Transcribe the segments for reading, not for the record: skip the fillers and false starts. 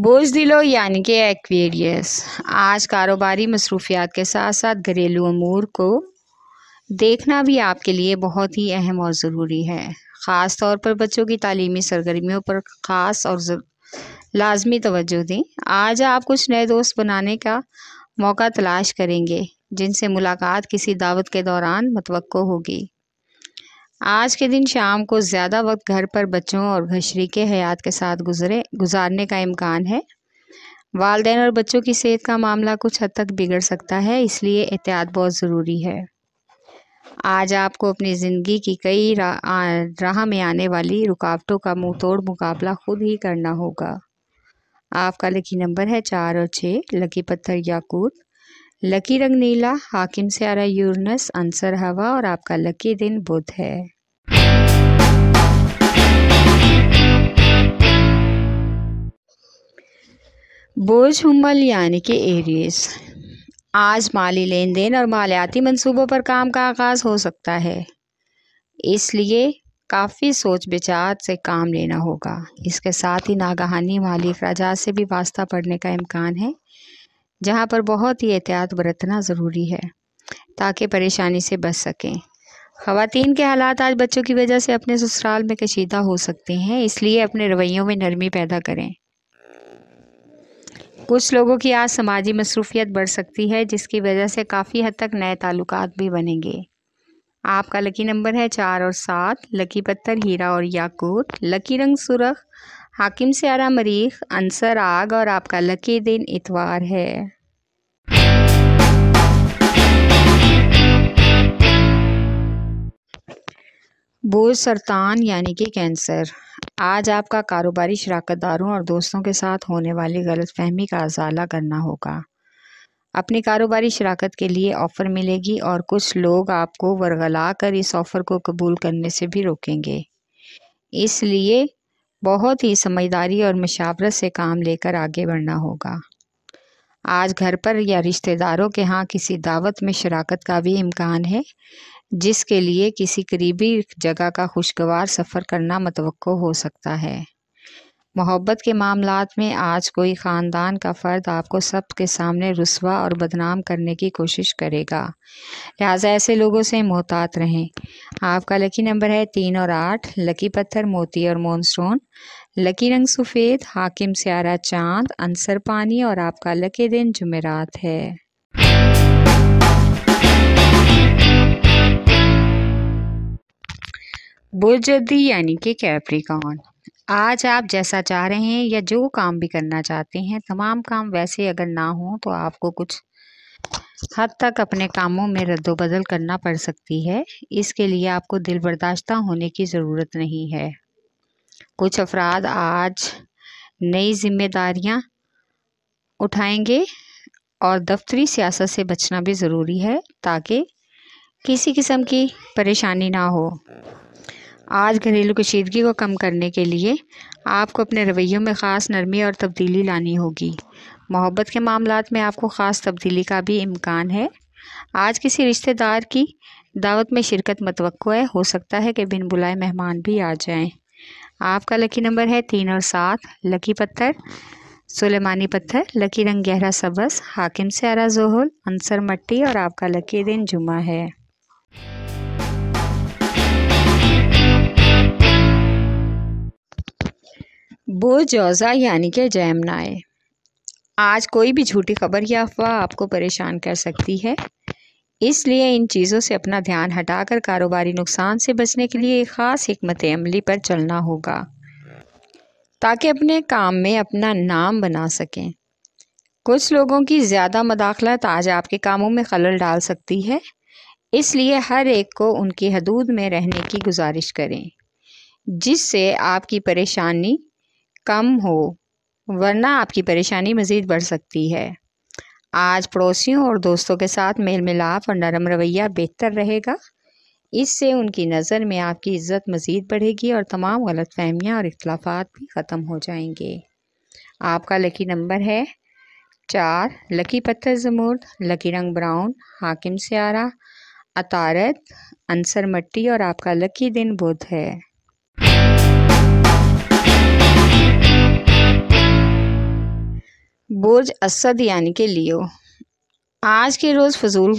बोझ दिलो यानी कि एक्वेरियस आज कारोबारी मसरूफियात के साथ साथ घरेलू अमूर को देखना भी आपके लिए बहुत ही अहम और ज़रूरी है। ख़ास तौर पर बच्चों की तालीमी सरगर्मियों पर ख़ास और लाजमी तवज्जो दें। आज आप कुछ नए दोस्त बनाने का मौका तलाश करेंगे जिनसे मुलाकात किसी दावत के दौरान मुतवक्को होगी। आज के दिन शाम को ज़्यादा वक्त घर पर बच्चों और घशरीके हयात के साथ गुजारने का इम्कान है। वालिदैन और बच्चों की सेहत का मामला कुछ हद तक बिगड़ सकता है, इसलिए एहतियात बहुत ज़रूरी है। आज आपको अपनी ज़िंदगी की कई राह में आने वाली रुकावटों का मुंह तोड़ मुकाबला खुद ही करना होगा। आपका लकी नंबर है 4 और 6। लकी पत्थर याकूत, लकी रंग नीला, हाकिम स्यारा यूरनस, अंसर हवा और आपका लकी दिन बुध है। बोझ हुम्मल यानी कि एरीज आज माली लेन देन और मालियाती मंसूबों पर काम का आगाज़ हो सकता है, इसलिए काफ़ी सोच विचार से काम लेना होगा। इसके साथ ही नागहानी माली अखराजात से भी वास्ता पड़ने का इम्कान है, जहां पर बहुत ही एहतियात बरतना ज़रूरी है ताकि परेशानी से बच सकें। ख़वातीन के हालात आज बच्चों की वजह से अपने ससुराल में कशीदा हो सकते हैं, इसलिए अपने रवैयों में नरमी पैदा करें। कुछ लोगों की आज समाजी मसरूफियत बढ़ सकती है, जिसकी वजह से काफ़ी हद तक नए ताल्लुकात भी बनेंगे। आपका लकी नंबर है 4 और 7। लकी पत्थर हीरा और याकूत, लकी रंग सुरख, हाकिम स्यारा मरीख, अंसर आग और आपका लकी दिन इतवार है। बोझ सरतान यानी कि कैंसर आज आपका कारोबारी शराकतदारों और दोस्तों के साथ होने वाली गलतफहमी का अजाला करना होगा। अपनी कारोबारी शराकत के लिए ऑफ़र मिलेगी और कुछ लोग आपको वरगला कर इस ऑफ़र को कबूल करने से भी रोकेंगे, इसलिए बहुत ही समझदारी और मशावरत से काम लेकर आगे बढ़ना होगा। आज घर पर या रिश्तेदारों के यहाँ किसी दावत में शराकत का भी इम्कान है, जिसके लिए किसी करीबी जगह का खुशगवार सफ़र करना मुतवक्को हो सकता है। मोहब्बत के मामलात में आज कोई ख़ानदान का फ़र्द आपको सबके सामने रुस्वा और बदनाम करने की कोशिश करेगा, लिहाजा ऐसे लोगों से मोहतात रहें। आपका लकी नंबर है 3 और 8। लकी पत्थर मोती और मूनस्टोन, लकी रंग सफ़ेद, हाकिम स्यारा चांद, अंसर पानी और आपका लकी दिन जुमेरात है। बुर्जदी यानी कि कैप्रिकॉर्न आज आप जैसा चाह रहे हैं या जो काम भी करना चाहते हैं, तमाम काम वैसे अगर ना हो तो आपको कुछ हद तक अपने कामों में रद्दोबदल करना पड़ सकती है। इसके लिए आपको दिल बर्दाश्ता होने की ज़रूरत नहीं है। कुछ अफराद आज नई जिम्मेदारियां उठाएंगे और दफ्तरी सियासत से बचना भी ज़रूरी है ताकि किसी किस्म की परेशानी ना हो। आज घरेलू कशीदगी को कम करने के लिए आपको अपने रवैयों में ख़ास नरमी और तब्दीली लानी होगी। मोहब्बत के मामलात में आपको ख़ास तब्दीली का भी इम्कान है। आज किसी रिश्तेदार की दावत में शिरकत मुतवक्को है, हो सकता है कि बिन बुलाए मेहमान भी आ जाएं। आपका लकी नंबर है 3 और 7। लकी पत्थर सुलेमानी पत्थर, लकी रंग गहरा सबस, हाकिम स्यारा जोहल, अंसर मट्टी और आपका लकी दिन जुमा है। बोझ जौज़ा यानी कि जैमनाए आज कोई भी झूठी खबर या अफवाह आपको परेशान कर सकती है, इसलिए इन चीज़ों से अपना ध्यान हटाकर कारोबारी नुकसान से बचने के लिए एक ख़ास हिकमत अमली पर चलना होगा ताकि अपने काम में अपना नाम बना सकें। कुछ लोगों की ज़्यादा मदाखलत आज आपके कामों में खलल डाल सकती है, इसलिए हर एक को उनकी हदूद में रहने की गुजारिश करें, जिससे आपकी परेशानी कम हो, वरना आपकी परेशानी मज़ीद बढ़ सकती है। आज पड़ोसियों और दोस्तों के साथ मेल मिलाप और नरम रवैया बेहतर रहेगा, इससे उनकी नज़र में आपकी इज़्ज़त मज़ीद बढ़ेगी और तमाम गलतफहमियाँ और इख्तिलाफ़ात भी ख़त्म हो जाएंगे। आपका लकी नंबर है 4। लकी पत्थर ज़मुर्द, लकी रंग ब्राउन, हाकिम स्यारा अतारत, अंसर मट्टी और आपका लकी दिन बुध है। बुर्ज असद यानी कि लियो, आज के रोज़ फजूल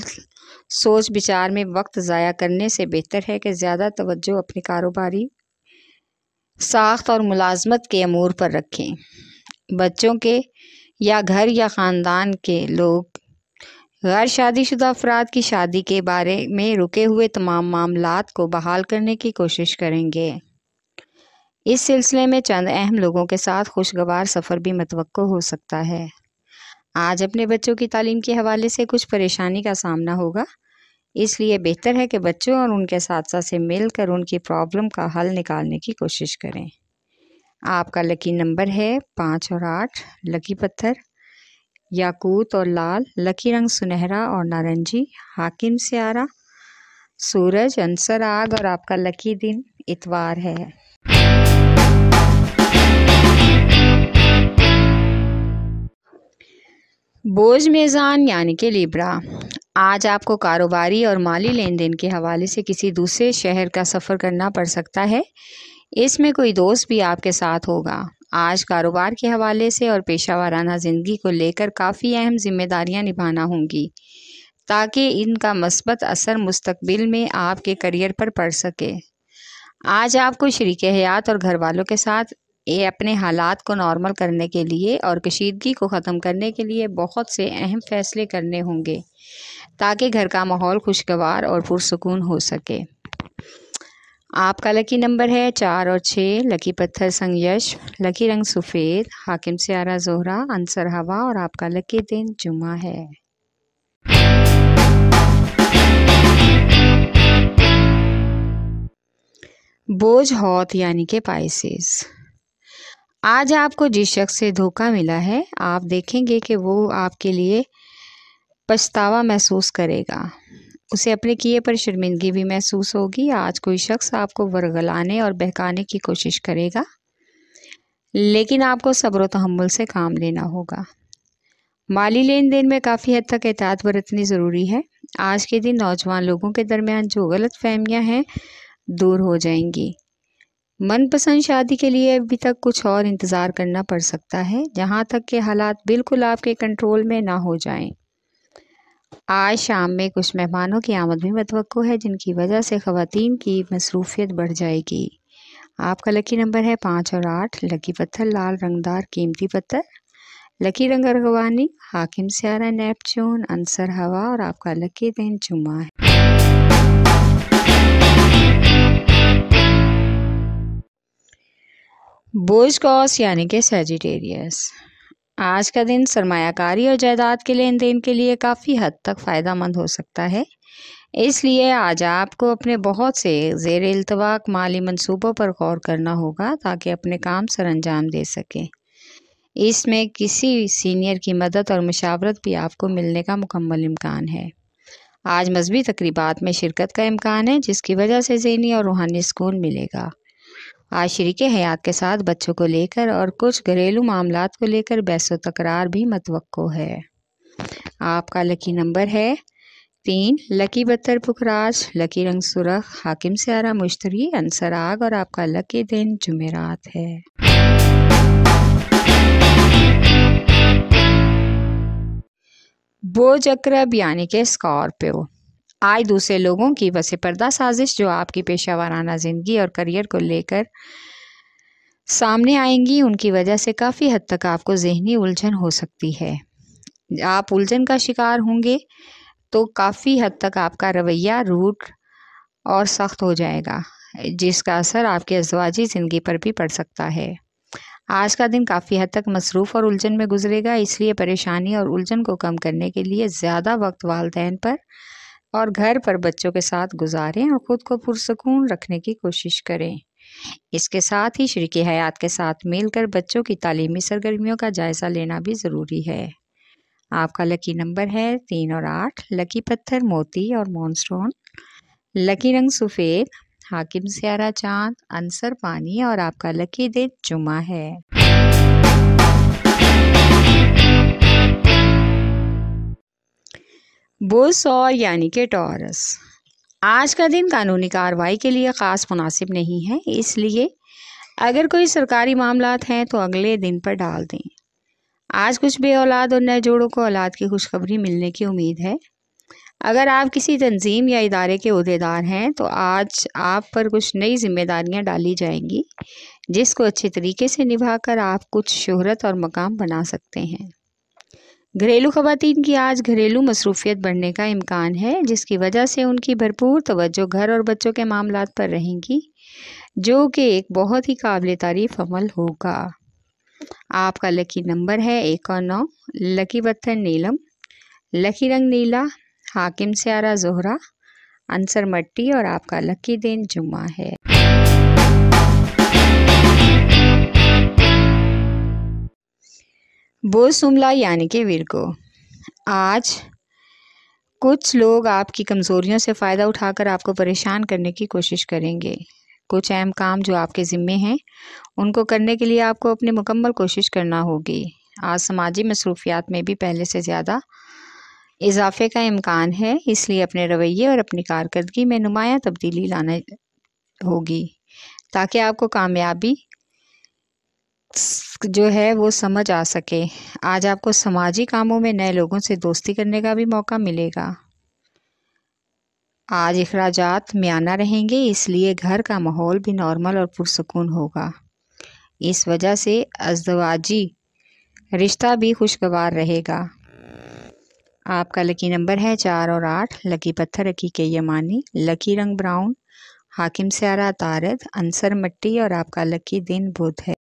सोच विचार में वक्त ज़ाया करने से बेहतर है कि ज़्यादा तवज्जो अपनी कारोबारी साख्त और मुलाजमत के अमूर पर रखें। बच्चों के या घर या ख़ानदान के लोग गैर शादीशुदा अफराद की शादी के बारे में रुके हुए तमाम मामलात को बहाल करने की कोशिश करेंगे। इस सिलसिले में चंद अहम लोगों के साथ खुशगवार सफ़र भी मुतवक्को हो सकता है। आज अपने बच्चों की तालीम के हवाले से कुछ परेशानी का सामना होगा, इसलिए बेहतर है कि बच्चों और उनके साथ से मिलकर उनकी प्रॉब्लम का हल निकालने की कोशिश करें। आपका लकी नंबर है 5 और 8। लकी पत्थर याकूत और लाल। लकी रंग सुनहरा और नारंगी। हाकिम स्यारा सूरज अंसर आग और आपका लकी दिन इतवार है। बोझ मेज़ान यानी कि लिब्रा, आज आपको कारोबारी और माली लेन देन के हवाले से किसी दूसरे शहर का सफ़र करना पड़ सकता है। इसमें कोई दोस्त भी आपके साथ होगा। आज कारोबार के हवाले से और पेशा वाराना ज़िंदगी को लेकर काफ़ी अहम जिम्मेदारियां निभाना होंगी ताकि इनका मस्बत असर मुस्तकबिल में आपके करियर पर पड़ सके। आज आपको शरीके हयात और घर वालों के साथ अपने हालात को नॉर्मल करने के लिए और कशीदगी को ख़त्म करने के लिए बहुत से अहम फैसले करने होंगे ताकि घर का माहौल खुशगवार और पुरसुकून हो सके। आपका लकी नंबर है 4 और 6। लकी पत्थर संयश। लकी रंग सफ़ेद। हाकिम स्यारा जोहरा अंसर हवा और आपका लकी दिन जुमा है। बोझ हौत यानी कि पाइसेस, आज आपको जिस शख्स से धोखा मिला है आप देखेंगे कि वो आपके लिए पछतावा महसूस करेगा। उसे अपने किए पर शर्मिंदगी भी महसूस होगी। आज कोई शख्स आपको वरगलाने और बहकाने की कोशिश करेगा, लेकिन आपको सब्र व तहम्मुल से काम लेना होगा। माली लेन देन में काफ़ी हद तक एहतियात बरतनी ज़रूरी है। आज के दिन नौजवान लोगों के दरमियान जो गलत फहमियाँ हैं दूर हो जाएंगी। मनपसंद शादी के लिए अभी तक कुछ और इंतज़ार करना पड़ सकता है, जहाँ तक कि हालात बिल्कुल आपके कंट्रोल में ना हो जाएं। आज शाम में कुछ मेहमानों की आमद भी मुतवक्को है, जिनकी वजह से ख़वातीन की मसरूफियत बढ़ जाएगी। आपका लकी नंबर है 5 और 8। लकी पत्थर लाल रंगदार कीमती पत्थर। लकी रंग अर्गवानी। हाकिम स्यारा नेपच्यून अंसर हवा और आपका लकी दिन जुमा है। बोझ कौस यानी कि सैजिटेरियस, आज का दिन सरमायाकारी और जायदाद के लेन देन के लिए काफ़ी हद तक फ़ायदा मंद हो सकता है। इसलिए आज आपको अपने बहुत से ज़ेर इल्तवाक माली मंसूबों पर गौर करना होगा ताकि अपने काम सर अंजाम दे सकें। इसमें किसी सीनियर की मदद और मशावरत भी आपको मिलने का मुकम्मल इम्कान है। आज मजहबी तकरीबात में शिरकत का इम्कान है, जिसकी वजह से ज़हनी और रूहानी सुकून मिलेगा। आज शरीके हयात के साथ बच्चों को लेकर और कुछ घरेलू मामलात को लेकर बहस व तकरार भी मुतवक्को है। आपका लकी नंबर है 3। लकी पत्थर पुखराज। लकी रंग सुरख। हाकिम स्यारा मुश्तरी अंसर आग और आपका लकी दिन जुमेरात है। बोझ अकरब यानी कि स्कॉर्पियो, आज दूसरे लोगों की वसे पर्दा साजिश जो आपकी पेशा वाराना ज़िंदगी और करियर को लेकर सामने आएंगी, उनकी वजह से काफ़ी हद तक आपको ज़हनी उलझन हो सकती है। आप उलझन का शिकार होंगे तो काफ़ी हद तक आपका रवैया रूट और सख्त हो जाएगा, जिसका असर आपके अज़वाजी ज़िंदगी पर भी पड़ सकता है। आज का दिन काफ़ी हद तक मसरूफ़ और उलझन में गुजरेगा, इसलिए परेशानी और उलझन को कम करने के लिए ज़्यादा वक्त वालिदैन पर और घर पर बच्चों के साथ गुजारें और ख़ुद को पुरसुकून रखने की कोशिश करें। इसके साथ ही शरीके हयात के साथ मिलकर बच्चों की तालीमी सरगर्मियों का जायज़ा लेना भी ज़रूरी है। आपका लकी नंबर है 3 और 8। लकी पत्थर मोती और मोनस्टोन। लकी रंग सफ़ेद। हाकिम स्यारा चांद अंसर पानी और आपका लकी दिन जुमा है। बोझ सौर यानी कि टॉरस, आज का दिन कानूनी कार्रवाई के लिए ख़ास मुनासिब नहीं है, इसलिए अगर कोई सरकारी मामलात हैं तो अगले दिन पर डाल दें। आज कुछ भी औलाद और नए जोड़ों को औलाद की खुशखबरी मिलने की उम्मीद है। अगर आप किसी तंजीम या इदारे के ओहदेदार हैं तो आज आप पर कुछ नई जिम्मेदारियां डाली जाएंगी, जिसको अच्छे तरीके से निभाकर आप कुछ शोहरत और मकाम बना सकते हैं। घरेलू खवातीन की आज घरेलू मसरूफियत बढ़ने का इम्कान है, जिसकी वजह से उनकी भरपूर तवज्जो घर और बच्चों के मामलात पर रहेंगी, जो कि एक बहुत ही काबिल तारीफ अमल होगा। आपका लकी नंबर है 1 और 9, लकी पत्थर नीलम, लकी रंग नीला, हाकिम स्यारा जोहरा, अंसर मट्टी और आपका लकी दिन जुम्मा है। बोझ सुमला यानी कि विरगो। आज कुछ लोग आपकी कमज़ोरियों से फ़ायदा उठाकर आपको परेशान करने की कोशिश करेंगे। कुछ अहम काम जो आपके ज़िम्मे हैं उनको करने के लिए आपको अपनी मुकम्मल कोशिश करना होगी। आज समाजी मसरूफियात में भी पहले से ज़्यादा इजाफे का इम्कान है, इसलिए अपने रवैये और अपनी कारकर्दगी में नुमायाँ तब्दीली लाना होगी ताकि आपको कामयाबी जो है वो समझ आ सके। आज आपको समाजी कामों में नए लोगों से दोस्ती करने का भी मौका मिलेगा। आज अखराजात म्याना रहेंगे, इसलिए घर का माहौल भी नॉर्मल और पुरसुकून होगा। इस वजह से अज़दवाजी रिश्ता भी खुशगवार रहेगा। आपका लकी नंबर है 4 और 8, लकी पत्थर हकीके यमानी, लकी रंग ब्राउन, हाकिम स्यारा तारद, अंसर मट्टी और आपका लकी दिन बुध है।